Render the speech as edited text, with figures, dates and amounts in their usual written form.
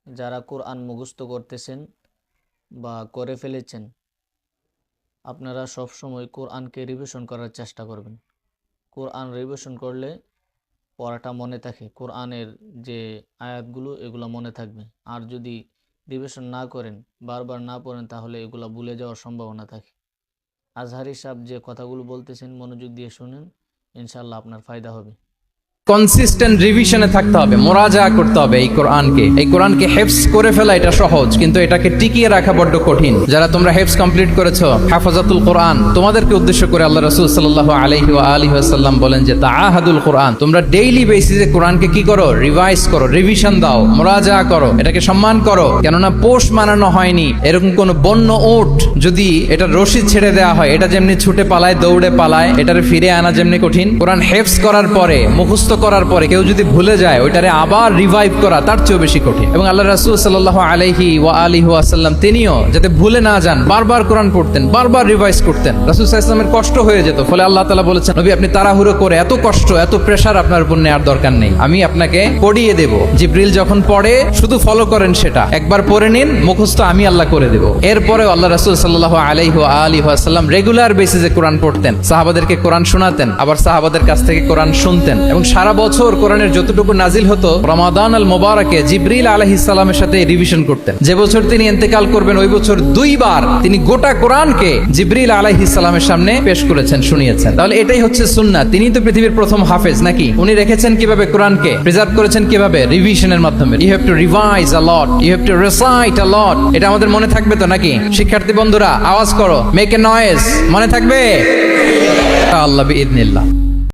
যারা কোরআন মুখস্থ করতেছেন বা করে ফেলেছেন, আপনারা সব সময় কোরআনকে রিভিশন করার চেষ্টা করবেন। কোরআন রিভিশন করলে পড়াটা মনে থাকে, কোরআনের যে আয়াতগুলো এগুলো মনে থাকবে। আর যদি রিভিশন না করেন, বারবার না পড়েন, তাহলে এগুলো ভুলে যাওয়ার সম্ভাবনা থাকে। আজহারি সাহেব যে কথাগুলো বলতেছেন মনোযোগ দিয়ে শুনেন, ইনশাআল্লাহ আপনার ফায়দা হবে। কনসিস্টেন্ট রিভিশনে থাকতে হবে, মোরাজা করতে হবে এই কোরআনকে হেফজ করে ফেলা এটা সহজ, কিন্তু এটাকে টিকিয়ে রাখা বড্ড কঠিন। যারা তোমরা হেফজ কমপ্লিট করেছো, হাফাজাতুল কোরআন, তোমাদেরকে উদ্দেশ্য করে আল্লাহ রাসূল সাল্লাল্লাহু আলাইহি ওয়া আলিহি ওয়াসাল্লাম বলেন যে তাআহাদুল কোরআন, তোমরা ডেইলি বেসিসে কোরআনকে কি করো? রিভাইজ করো, রিভিশন দাও, মোরাজা করো, এটাকে সম্মান করো। কেননা পোষ মানানো হয়নি। এরকম কোন বন্য উট যদি এটা রশি ছেড়ে দেওয়া হয়, এটা যেমনি ছুটে পালায়, দৌড়ে পালায়, এটারে ফিরে আনা যেমনি কঠিন, কোরআন হেফজ করার পরে, মুখস্থ করার পরে কেউ যদি ভুলে যায়, ওইটারে আবার রিভাইভ করা তার চেয়েও বেশি কঠিন। এবং আল্লাহ রাসূল সাল্লাল্লাহু আলাইহি ওয়া আলিহি ওয়াসাল্লাম তিনিও যাতে ভুলে না যান, বারবার কোরআন পড়তেন, বারবার রিভাইজ করতেন। রাসূল সাল্লাল্লাহু আলাইহি ওয়াসাল্লামের কষ্ট হয়ে যেত, ফলে আল্লাহ তাআলা বলেছেন, নবী আপনি তাড়াহুড়ো করে এত কষ্ট, এত প্রেসার আপনার উপর নেওয়ার দরকার নেই, আমি আপনাকে পড়িয়ে দেব। জিবরিল যখন পড়ে শুধু ফলো করেন, সেটা একবার পড়ে নিন, মুখস্থ আমি আল্লাহ করে দেব। এরপরেও আল্লাহ রাসূল সাল্লাল্লাহু আলাইহি ওয়া আলিহি ওয়াসাল্লাম রেগুলার বেসিসে কোরআন পড়তেন, সাহাবাদেরকে কোরআন শোনাতেন, আবার সাহাবাদের কাছ থেকে কোরআন শুনতেন। এবং সারা বছর কোরআনের যতটুকু নাজিল হতো, রমাদান আল মুবারাকে জিবরিল আলাইহিস সালামের সাথে রিভিশন করতেন। যে বছর তিনি ইন্তেকাল করবেন, ওই বছর দুইবার তিনি গোটা কোরআনকে জিবরিল আলাইহিস সালামের সামনে পেশ করেছেন, শুনিয়েছেন। তাহলে এটাই হচ্ছে সুন্নাহ। তিনি তো পৃথিবীর প্রথম হাফেজ নাকি? উনি রেখেছেন কিভাবে কোরআনকে? প্রিজার্ভ করেছেন কিভাবে? রিভিশনের মাধ্যমে। You have to revise a lot, you have to recite a lot. এটা আমাদের মনে থাকবে তো নাকি? শিক্ষার্থী বন্ধুরা আওয়াজ করো, মেক এ নয়েজ। মনে থাকবে? আল্লাহ বিইذنিল্লাহ।